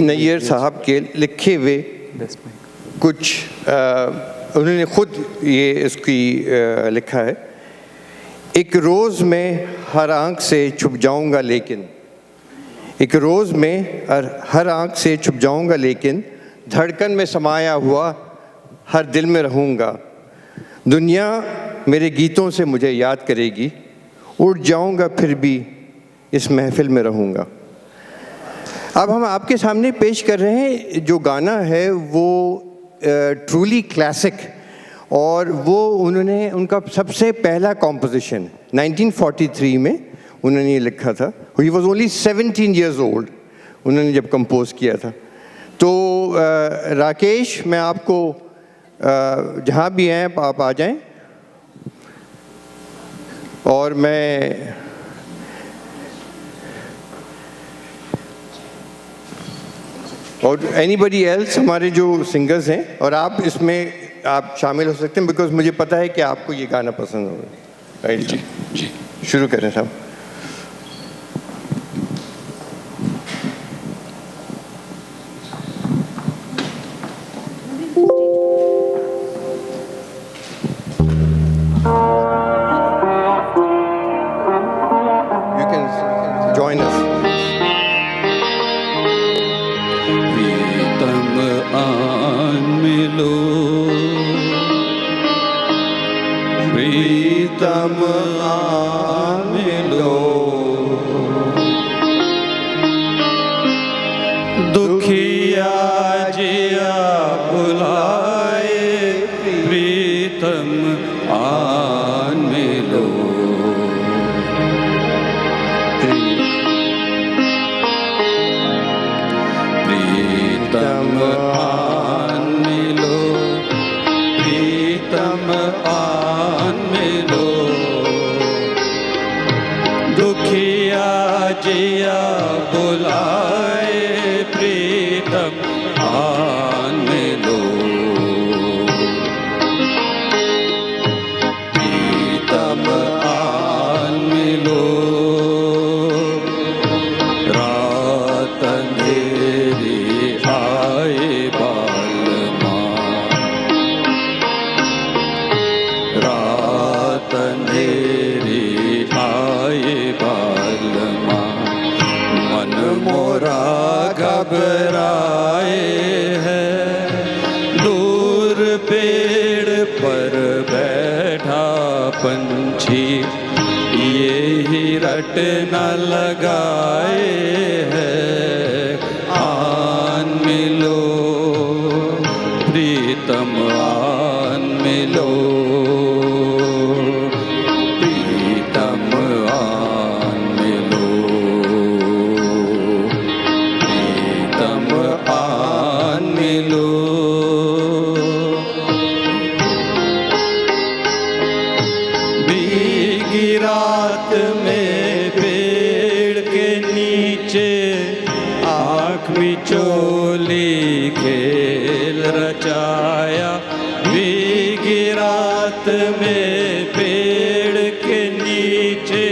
नैयर साहब के लिखे हुए कुछ उन्होंने खुद ये इसकी लिखा है। एक रोज़ में हर आँख से छुप जाऊंगा लेकिन, एक रोज़ में हर आँख से छुप जाऊंगा लेकिन धड़कन में समाया हुआ हर दिल में रहूँगा। दुनिया मेरे गीतों से मुझे याद करेगी, उड़ जाऊंगा फिर भी इस महफिल में रहूँगा। अब हम आपके सामने पेश कर रहे हैं जो गाना है वो ट्रूली क्लासिक, और वो उन्होंने उनका सबसे पहला कॉम्पोजिशन 1943 में उन्होंने ये लिखा था। He was only 17 years old उन्होंने जब कंपोज किया था। तो राकेश, मैं आपको जहाँ भी हैं आप आ जाएं, और मैं और एनीबडी एल्स हमारे जो सिंगर्स हैं, और आप इसमें आप शामिल हो सकते हैं बिकॉज मुझे पता है कि आपको ये गाना पसंद होगा। राइट जी, जी शुरू करें साहब। You can join us. प्रीतम आन मिलो, दुखिया जिया बुलाए, प्रीतम आन मिलो। प्रीतम आन मिलो, प्रीतम आन मिलो, दुखिया जिया बुलाए, प्रीतम आन मिलो। प्रीतम आन मिलो, रात अंधेरी आए बालमा, रात अंधेरी आए बालमा, मन मोरा घबराए है, दूर पेड़ पर बैठा पंछी, ये ही रट न लगाए है, आन मिलो, प्रीतम आन मिलो, प्रीतम आन मिलो, प्रीतम आन मिलो। भीगी रात में पेड़ के नीचे, आँख मिचोली खेल रचाया, भीगी रात में पेड़ के नीचे,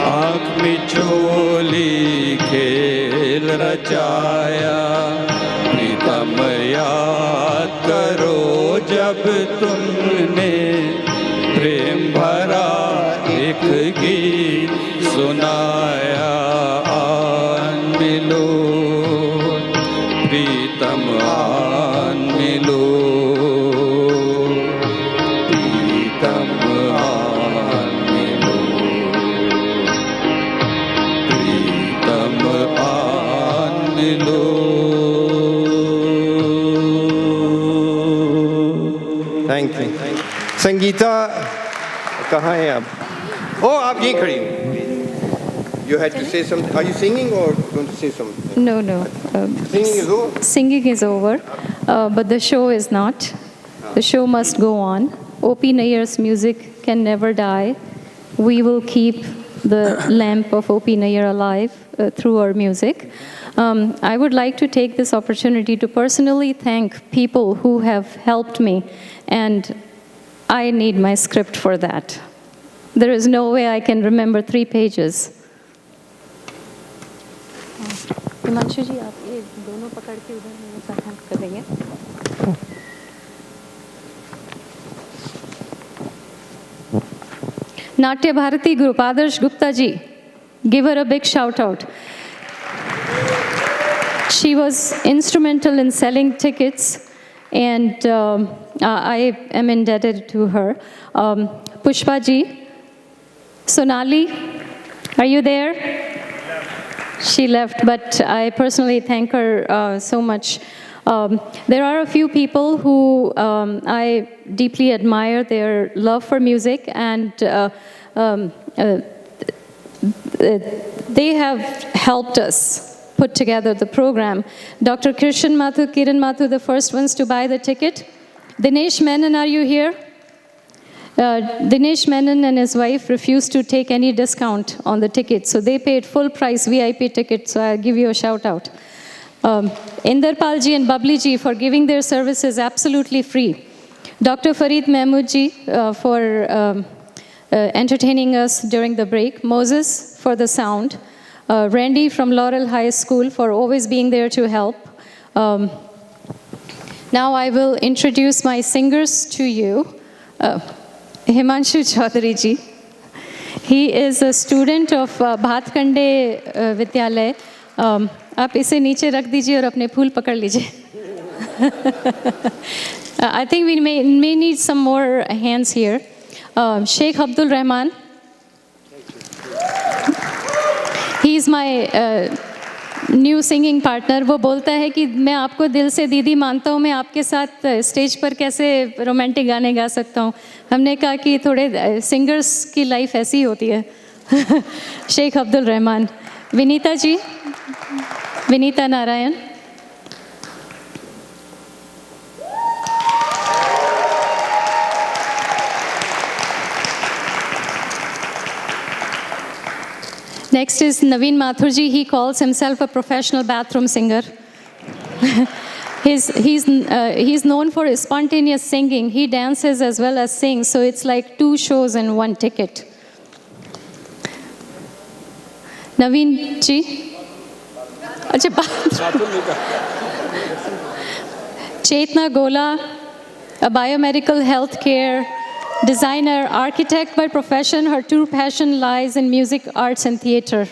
आँख मिचोली खेल रचाया, प्रीतम याद करो जब तुमने प्रेम भरा एक गीत सुनाया, आन मिलो, प्रीतम आन मिलो, प्रीतम आन मिलो, प्रीतम आन मिलो। Thank you. संगीता कहाँ हैं आप? ओ आप यहीं खड़ी हैं। You had to say something. Are you singing or going to say something? No, no. Singing is over. Singing is over, but the show is not. The show must go on. O.P. Nayyar's music can never die. We will keep the lamp of O.P. Nayyar alive through our music. I would like to take this opportunity to personally thank people who have helped me, and I need my script for that. There is no way I can remember 3 pages. Himanshu जी आप ये दोनों पकड़ के उधर साथ कर देंगे. Natya Bharati Group, Adarsh Gupta ji, give her a big shout out. She was instrumental in selling tickets, and I am indebted to her. Pushpa ji, Sonali, are you there? She left, but I personally thank her so much. There are a few people who I deeply admire their love for music, and they have helped us put together the program. Dr. Krishan Mathur, Kiran Mathur, the first ones to buy the ticket. Dinesh Menon, are you here? Dinesh Menon and his wife refused to take any discount on the ticket, so they paid full price VIP ticket, so I'll give you a shout out. Inderpal ji and Babli ji for giving their services absolutely free. Dr. Farid Mahmood ji for entertaining us during the break. Moses for the sound. Randy from Laurel High School for always being there to help. Now I will introduce my singers to you. Himanshu Chaudhary ji. He is a student of Bhatkande Vidyalaya. आप इसे नीचे रख दीजिए और अपने फूल पकड़ लीजिए. I think we may need some more hands here. Sheikh Abdul Rahman. He is my new singing partner. वो बोलता है कि मैं आपको दिल से दीदी मानता हूँ, मैं आपके साथ स्टेज पर कैसे रोमांटिक गाने गा सकता हूँ. हमने कहा कि थोड़े सिंगर्स की लाइफ ऐसी होती है. Sheikh Abdul Rahman. Vinita ji, Vinita Narayan. Next is Naveen Mathur ji. He calls himself a professional bathroom singer. He's known for his spontaneous singing. He dances as well as sings, so it's like 2 shows in 1 ticket. Naveen ji. Chetna Gola, a biomedical healthcare designer, architect by profession. Her true passion lies in music, arts, and theater.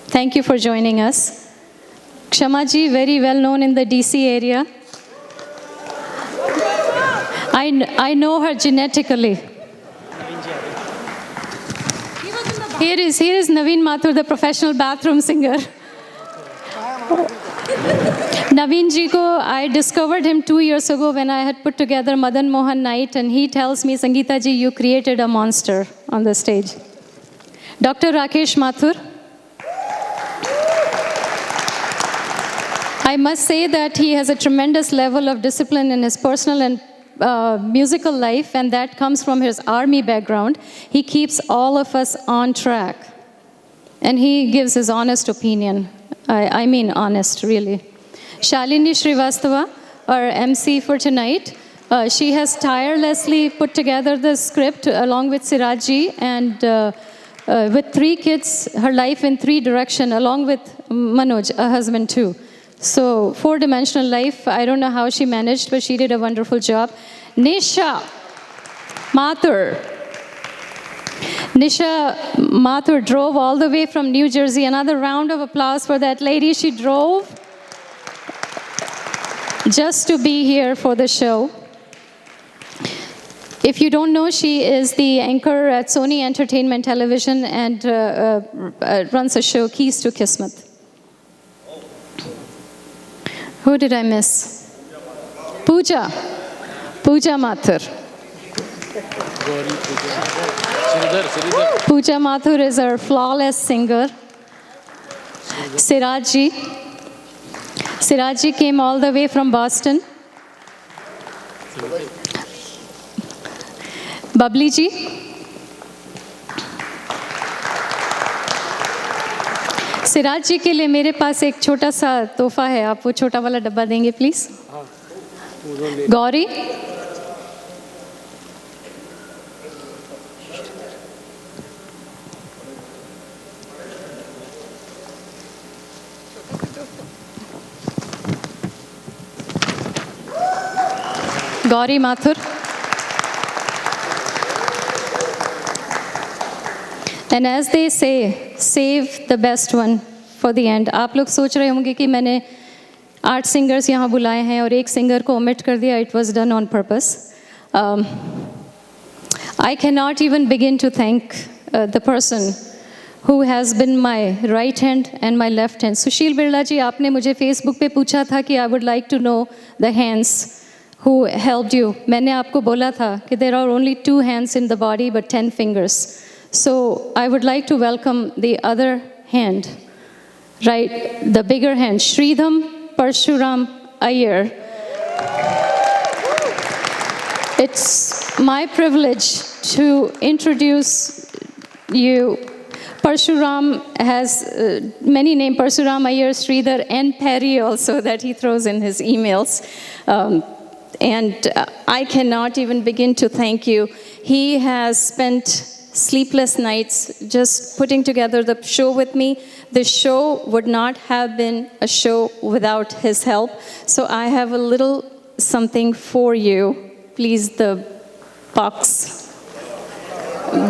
Thank you for joining us. Kshama ji, very well known in the DC area. I know her genetically. Here is Naveen Mathur, the professional bathroom singer. Naveen ji ko, I discovered him 2 years ago when I had put together Madan Mohan Night, and he tells me, Sangeeta ji, you created a monster on the stage. Dr. Rakesh Mathur. I must say that he has a tremendous level of discipline in his personal and musical life, and that comes from his army background. He keeps all of us on track, and he gives his honest opinion. I mean honest, really. Shalini Srivastava, our MC for tonight, she has tirelessly put together the script along with Siraji, and with 3 kids, her life in 3 directions, along with Manoj, a husband too. So 4-dimensional life. I don't know how she managed, but she did a wonderful job. Nisha Mathur. Nisha Mathur drove all the way from New Jersey. Another round of applause for that lady. She drove just to be here for the show. If you don't know, she is the anchor at Sony Entertainment Television and runs a show, Keys to Kismet. Who did I miss? Pooja. Pooja Mathur. Pooja Mathur is our flawless singer. Siraji. Siraji came all the way from Boston. Babli ji. Siraj जी के लिए मेरे पास एक छोटा सा तोहफा है. आप वो छोटा वाला डब्बा देंगे please. Gauri. Gauri Mathur. And as they say, save the best one for the end. आप लोग सोच रहे होंगे कि मैंने 8 singers यहाँ बुलाए हैं और एक singer को omit कर दिया. It was done on purpose. I cannot even begin to thank the person who has been my right hand and my left hand. Sushil Birla ji, आपने मुझे Facebook पे पूछा था कि I would like to know the hands who helped you. मैंने आपको बोला था कि there are only 2 hands in the body but 10 fingers. So I would like to welcome the other hand, right, the bigger hand, Sridham Parshuram Iyer. It's my privilege to introduce you. Parshuram has many names, Parshuram Iyer, Sridhar, and Perry also that he throws in his emails. And I cannot even begin to thank you. He has spent sleepless nights just putting together the show with me. The show would not have been a show without his help. So I have a little something for you. Please, the box,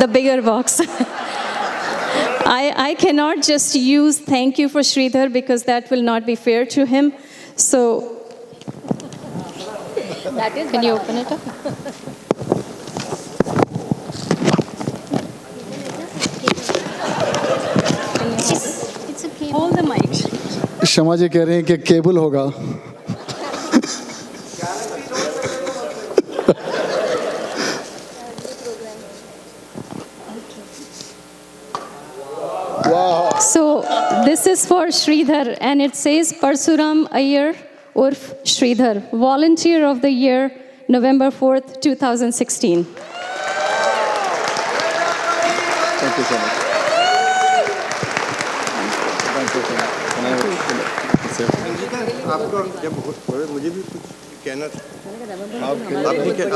the bigger box. I cannot just use thank you for Sridhar because that will not be fair to him. So, can you open it up? It's okay. Hold the mic. शमा जी कह रहे हैं कि cable होगा. So this is for Sridhar and it says Parshuram Iyer Urf Sridhar, Volunteer of the Year, November 4th, 2016. Thank you so much. आपको जब मुझे भी कुछ कहना था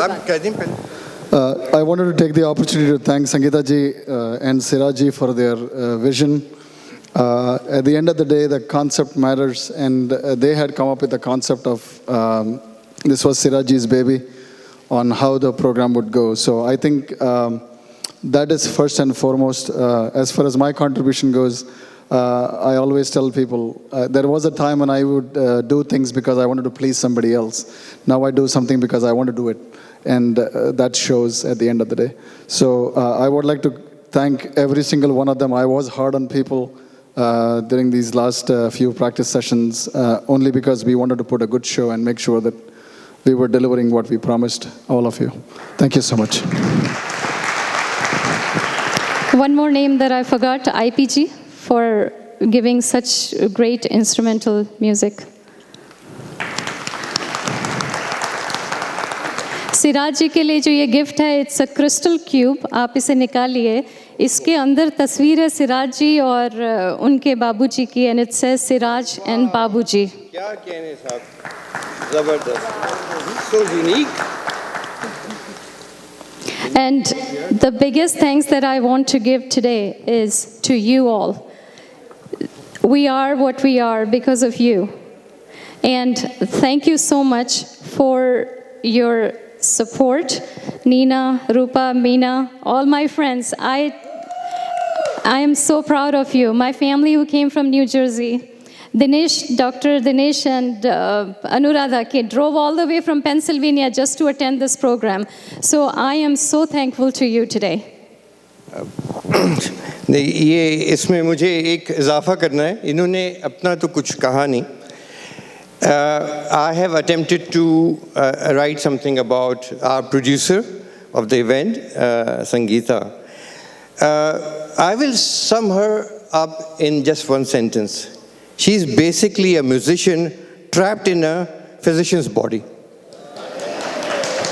आप कह दें पहले. I wanted to take the opportunity to thank Sangeeta ji and Siraj ji for their vision. At the end of the day, the concept matters, and they had come up with the concept of this was Siraj ji's baby on how the program would go. So I think that is first and foremost. As far as my contribution goes, I always tell people there was a time when I would do things because I wanted to please somebody else. Now I do something because I want to do it. And that shows at the end of the day. So I would like to thank every single one of them. I was hard on people during these last few practice sessions only because we wanted to put a good show and make sure that we were delivering what we promised all of you. Thank you so much. One more name that I forgot, IPG, for giving such great instrumental music. Siraj जी के लिए जो ये gift है, it's a crystal cube. आप इसे निकालिए. इसके अंदर तस्वीर है सिराज जी और उनके बाबूजी की, and it says Siraj and बाबूजी. क्या कहने साहब, जबरदस्त, so unique. And the biggest thanks that I want to give today is to you all. We are what we are because of you. And thank you so much for your support. Nina, Rupa, Meena, all my friends. I am so proud of you. My family who came from New Jersey. Dinesh, Dr. Dinesh and Anuradha drove all the way from Pennsylvania just to attend this program. So I am so thankful to you today. नहीं, ये इसमें मुझे एक इजाफा करना है. इन्होंने अपना तो कुछ कहा नहीं. I have attempted to write something about our producer of the event, Sangeeta. I will sum her up in just one sentence. She's basically a musician trapped in a physician's body.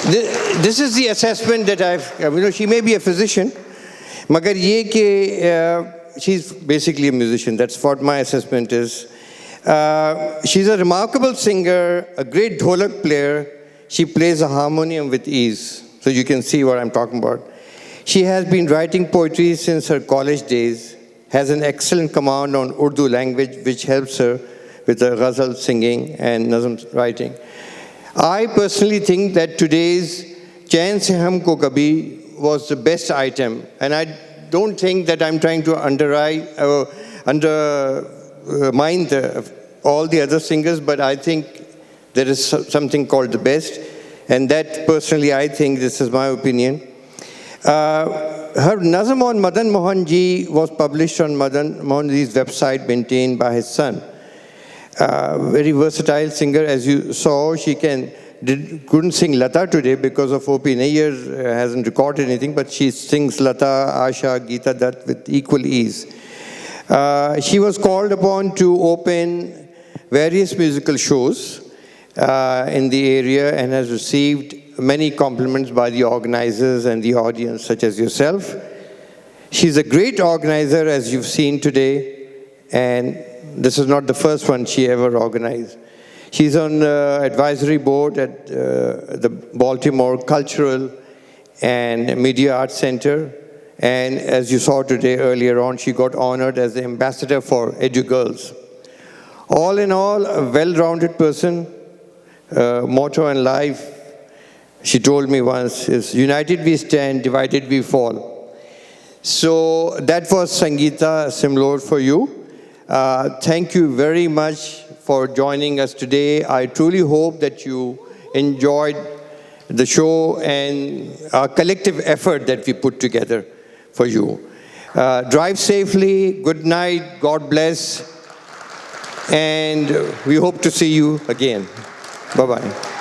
This is the assessment that she may be a physician, magar ye ke she's basically a musician. That's what my assessment is. She's a remarkable singer, a great dholak player. She plays the harmonium with ease, so you can see what I'm talking about. She has been writing poetry since her college days, has an excellent command on Urdu language, which helps her with the ghazal singing and nazm writing. I personally think that today's Chain Se Humko Kabhi was the best item, and I don't think that I'm trying to undermine all the other singers, but I think there is something called the best, and that personally I think, this is my opinion. Her Nazam on Madan Mohan ji was published on Madan Mohan ji's website maintained by his son. Very versatile singer, as you saw. She couldn't sing Lata today because of O.P. Nayyar hasn't recorded anything, but she sings Lata, Asha, Geeta Dutt with equal ease. She was called upon to open various musical shows in the area and has received many compliments by the organizers and the audience, such as yourself. She's a great organizer, as you've seen today, and this is not the first one she ever organized. She's on advisory board at the Baltimore Cultural and Media Arts Center. And as you saw today earlier on, she got honored as the ambassador for EduGirls. All in all, a well-rounded person. Motto in life, she told me once, is united we stand, divided we fall. So that was Sangeeta Simlor for you. Thank you very much for joining us today. I truly hope that you enjoyed the show and our collective effort that we put together for you. Drive safely, good night, God bless, and we hope to see you again. Bye-bye.